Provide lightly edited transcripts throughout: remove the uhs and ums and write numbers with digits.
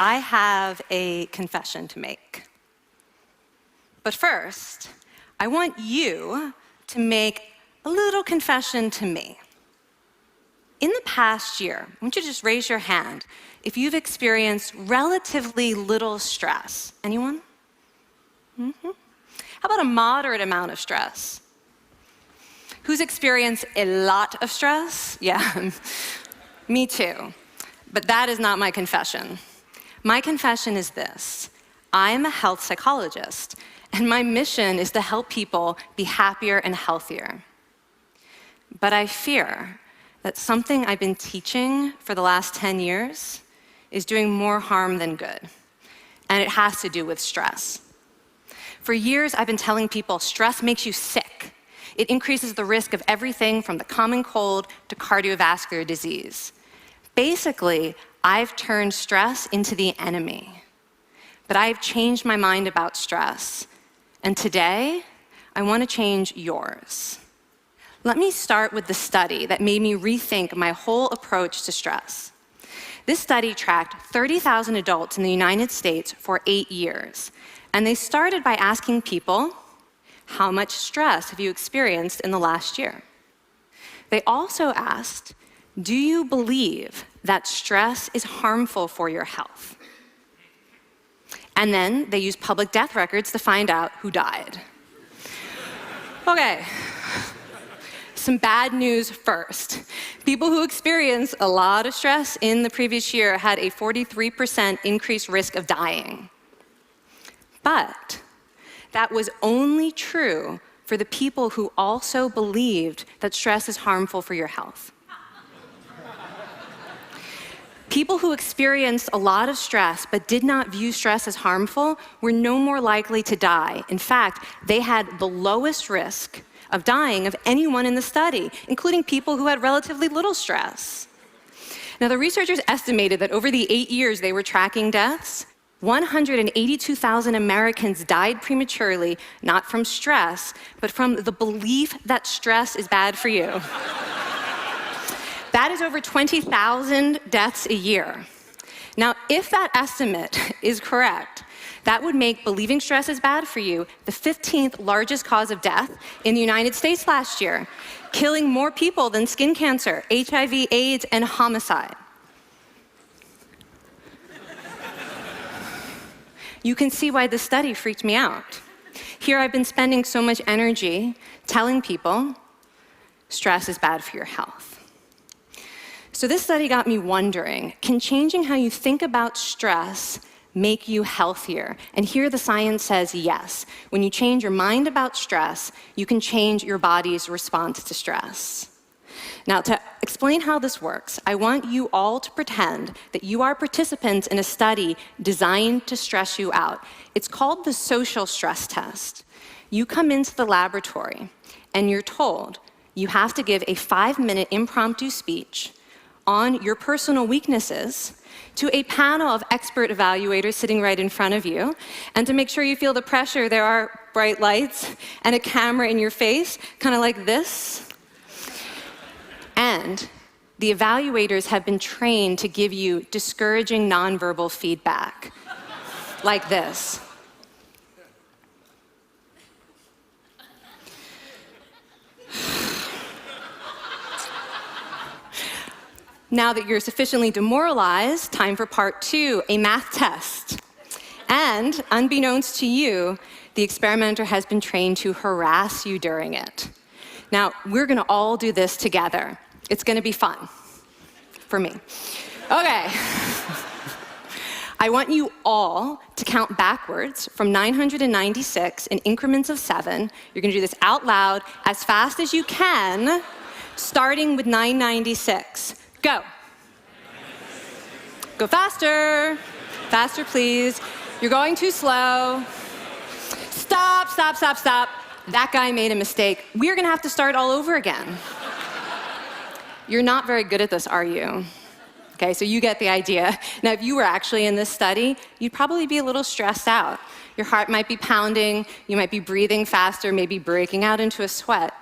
I have a confession to make. But first, I want you to make a little confession to me. In the past year, I want you to just raise your hand if you've experienced relatively little stress. Anyone? How about a moderate amount of stress? Who's experienced a lot of stress? Yeah, me too. But that is not my confession. My confession is this: I'm a health psychologist, and my mission is to help people be happier and healthier. But I fear that something I've been teaching for the last 10 years is doing more harm than good, and it has to do with stress. For years, I've been telling people stress makes you sick. It increases the risk of everything from the common cold to cardiovascular disease. Basically, I've turned stress into the enemy. But I've changed my mind about stress, and today, I want to change yours. Let me start with the study that made me rethink my whole approach to stress. This study tracked 30,000 adults in the United States for 8 years, and they started by asking people, how much stress have you experienced in the last year? They also asked, do you believe that stress is harmful for your health? And then they used public death records to find out who died. Okay. Some bad news first. People who experienced a lot of stress in the previous year had a 43% increased risk of dying. But that was only true for the people who also believed that stress is harmful for your health. People who experienced a lot of stress but did not view stress as harmful were no more likely to die. In fact, they had the lowest risk of dying of anyone in the study, including people who had relatively little stress. Now, the researchers estimated that over the 8 years they were tracking deaths, 182,000 Americans died prematurely, not from stress, but from the belief that stress is bad for you. That is over 20,000 deaths a year. Now, if that estimate is correct, that would make believing stress is bad for you the 15th largest cause of death in the United States last year, killing more people than skin cancer, HIV, AIDS, and homicide. You can see why this study freaked me out. Here I've been spending so much energy telling people stress is bad for your health. So this study got me wondering, can changing how you think about stress make you healthier? And here the science says yes. When you change your mind about stress, you can change your body's response to stress. Now, to explain how this works, I want you all to pretend that you are participants in a study designed to stress you out. It's called the social stress test. You come into the laboratory, and you're told you have to give a 5-minute impromptu speech on your personal weaknesses to a panel of expert evaluators sitting right in front of you. And to make sure you feel the pressure, there are bright lights and a camera in your face, kind of like this. And the evaluators have been trained to give you discouraging nonverbal feedback, like this. Now that you're sufficiently demoralized, time for part 2, a math test. And unbeknownst to you, the experimenter has been trained to harass you during it. Now, we're gonna all do this together. It's gonna be fun, for me. Okay. I want you all to count backwards from 996 in increments of 7. You're gonna do this out loud as fast as you can, starting with 996. Go. Go faster. Faster, please. You're going too slow. Stop, stop, stop, stop. That guy made a mistake. We're gonna have to start all over again. You're not very good at this, are you? Okay, so you get the idea. Now, if you were actually in this study, you'd probably be a little stressed out. Your heart might be pounding, you might be breathing faster, maybe breaking out into a sweat.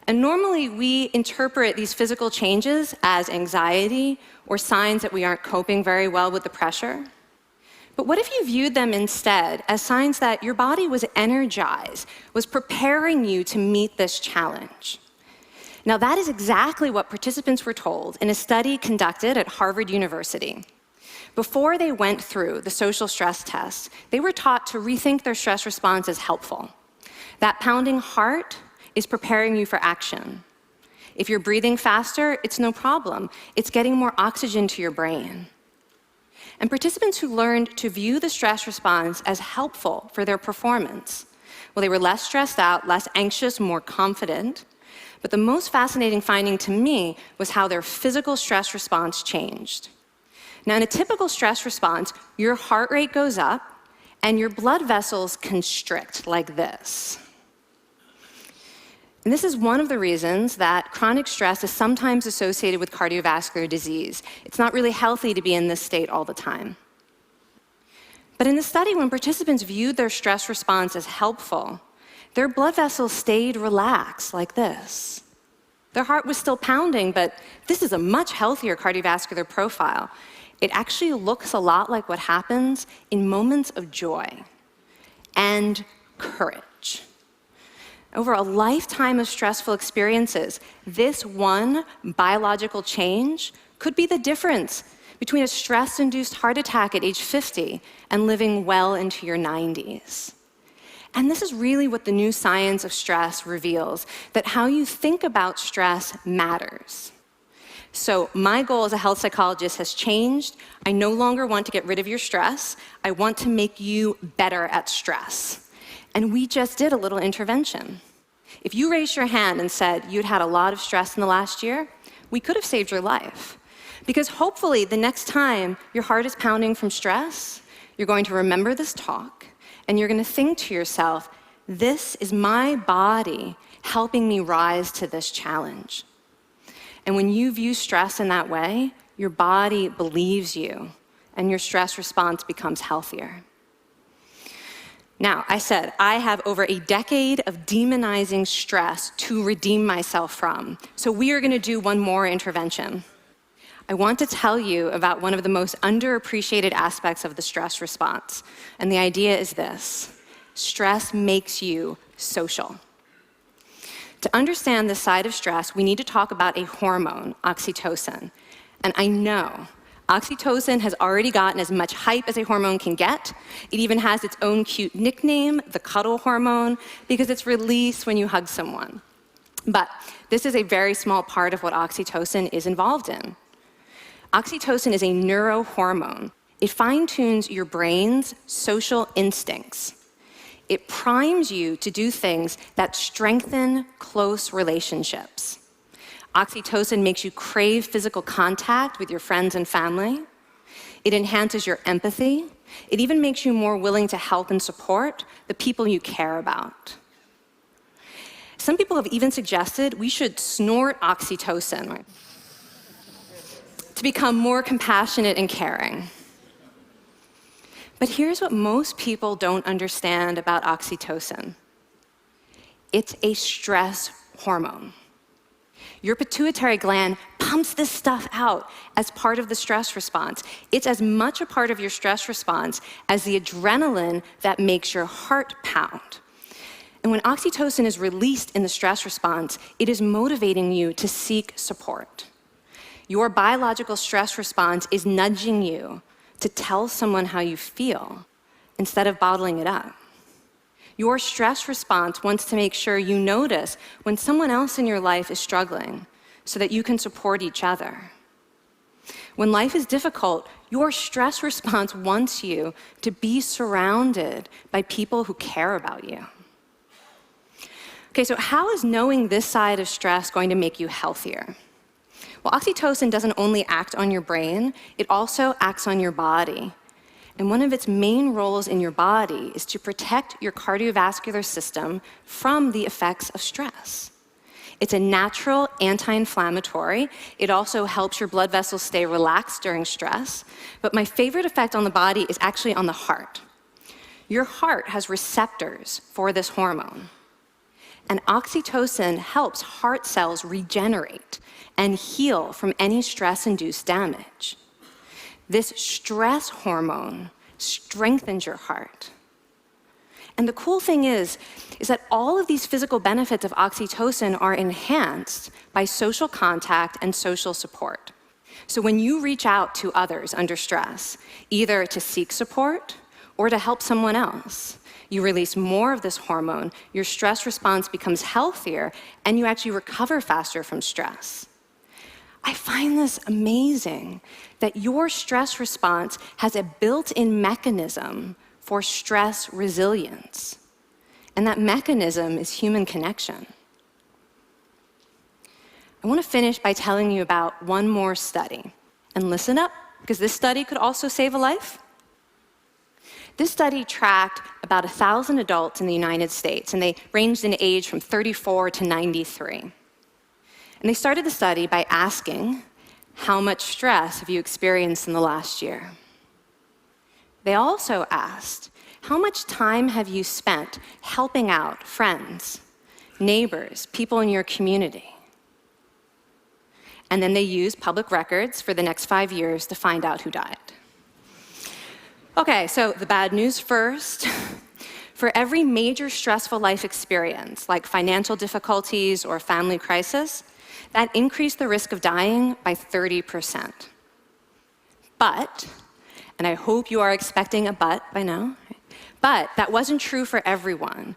And normally we interpret these physical changes as anxiety or signs that we aren't coping very well with the pressure. But what if you viewed them instead as signs that your body was energized, was preparing you to meet this challenge? Now, that is exactly what participants were told in a study conducted at Harvard University. Before they went through the social stress test, they were taught to rethink their stress response as helpful. That pounding heart is preparing you for action. If you're breathing faster, it's no problem. It's getting more oxygen to your brain. And participants who learned to view the stress response as helpful for their performance, well, they were less stressed out, less anxious, more confident. But the most fascinating finding to me was how their physical stress response changed. Now, in a typical stress response, your heart rate goes up and your blood vessels constrict like this. And this is one of the reasons that chronic stress is sometimes associated with cardiovascular disease. It's not really healthy to be in this state all the time. But in the study, when participants viewed their stress response as helpful, their blood vessels stayed relaxed like this. Their heart was still pounding, but this is a much healthier cardiovascular profile. It actually looks a lot like what happens in moments of joy and courage. Over a lifetime of stressful experiences, this one biological change could be the difference between a stress-induced heart attack at age 50 and living well into your 90s. And this is really what the new science of stress reveals, that how you think about stress matters. So my goal as a health psychologist has changed. I no longer want to get rid of your stress. I want to make you better at stress. And we just did a little intervention. If you raised your hand and said you'd had a lot of stress in the last year, we could have saved your life. Because hopefully the next time your heart is pounding from stress, you're going to remember this talk, and you're going to think to yourself, this is my body helping me rise to this challenge. And when you view stress in that way, your body believes you, and your stress response becomes healthier. Now, I said I have over a decade of demonizing stress to redeem myself from. So we are going to do one more intervention. I want to tell you about one of the most underappreciated aspects of the stress response. And the idea is this: stress makes you social. To understand this side of stress, we need to talk about a hormone, oxytocin. And I know oxytocin has already gotten as much hype as a hormone can get. It even has its own cute nickname, the cuddle hormone, because it's released when you hug someone. But this is a very small part of what oxytocin is involved in. Oxytocin is a neurohormone. It fine-tunes your brain's social instincts. It primes you to do things that strengthen close relationships. Oxytocin makes you crave physical contact with your friends and family. It enhances your empathy. It even makes you more willing to help and support the people you care about. Some people have even suggested we should snort oxytocin to become more compassionate and caring. But here's what most people don't understand about oxytocin. It's a stress hormone. Your pituitary gland pumps this stuff out as part of the stress response. It's as much a part of your stress response as the adrenaline that makes your heart pound. And when oxytocin is released in the stress response, it is motivating you to seek support. Your biological stress response is nudging you to tell someone how you feel instead of bottling it up. Your stress response wants to make sure you notice when someone else in your life is struggling so that you can support each other. When life is difficult, your stress response wants you to be surrounded by people who care about you. Okay, so how is knowing this side of stress going to make you healthier? Well, oxytocin doesn't only act on your brain, it also acts on your body. And one of its main roles in your body is to protect your cardiovascular system from the effects of stress. It's a natural anti-inflammatory. It also helps your blood vessels stay relaxed during stress. But my favorite effect on the body is actually on the heart. Your heart has receptors for this hormone. And oxytocin helps heart cells regenerate and heal from any stress-induced damage. This stress hormone strengthens your heart. And the cool thing is that all of these physical benefits of oxytocin are enhanced by social contact and social support. So when you reach out to others under stress, either to seek support or to help someone else, you release more of this hormone, your stress response becomes healthier, and you actually recover faster from stress. I find this amazing that your stress response has a built-in mechanism for stress resilience. And that mechanism is human connection. I want to finish by telling you about one more study. And listen up, because this study could also save a life. This study tracked about 1,000 adults in the United States, and they ranged in age from 34 to 93. And they started the study by asking, how much stress have you experienced in the last year? They also asked, how much time have you spent helping out friends, neighbors, people in your community? And then they used public records for the next 5 years to find out who died. Okay, so the bad news first. For every major stressful life experience, like financial difficulties or family crisis, that increased the risk of dying by 30%. But, and I hope you are expecting a but by now, but that wasn't true for everyone.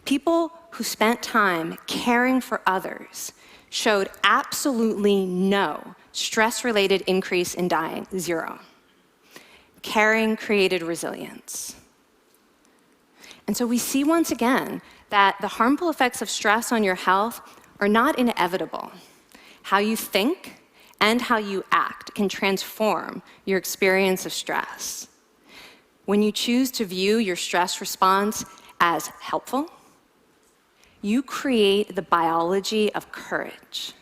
People who spent time caring for others showed absolutely no stress-related increase in dying, 0. Caring created resilience. And so we see once again that the harmful effects of stress on your health are not inevitable. How you think and how you act can transform your experience of stress. When you choose to view your stress response as helpful, you create the biology of courage.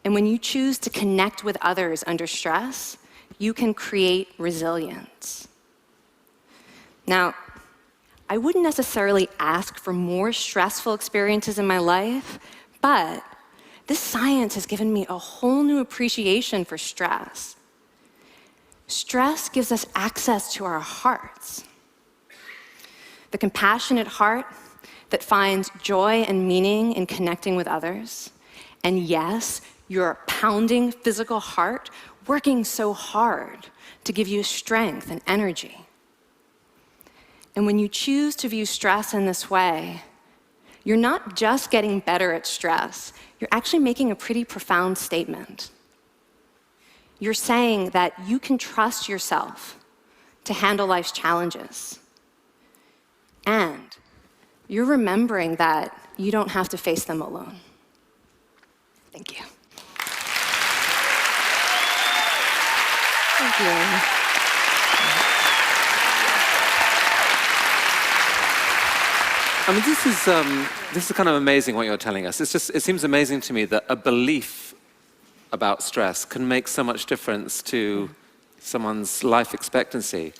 And when you choose to connect with others under stress, you can create resilience. Now, I wouldn't necessarily ask for more stressful experiences in my life, but this science has given me a whole new appreciation for stress. Stress gives us access to our hearts. The compassionate heart that finds joy and meaning in connecting with others. And yes, your pounding physical heart working so hard to give you strength and energy. And when you choose to view stress in this way, you're not just getting better at stress, you're actually making a pretty profound statement. You're saying that you can trust yourself to handle life's challenges. And you're remembering that you don't have to face them alone. Thank you. Thank you. I mean, this is kind of amazing what you're telling us. It seems amazing to me that a belief about stress can make so much difference to someone's life expectancy.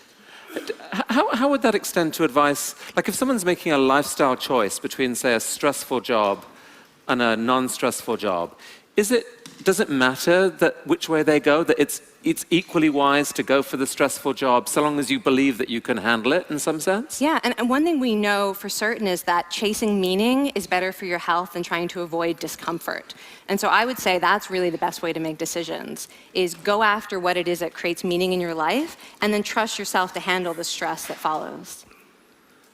How would that extend to advice? Like if someone's making a lifestyle choice between, say, a stressful job and a non-stressful job, does it matter that which way they go, that it's equally wise to go for the stressful job so long as you believe that you can handle it in some sense? Yeah, and one thing we know for certain is that chasing meaning is better for your health than trying to avoid discomfort. And so I would say that's really the best way to make decisions, is go after what it is that creates meaning in your life, and then trust yourself to handle the stress that follows.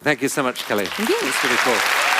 Thank you so much, Kelly. Thank you. It's really cool.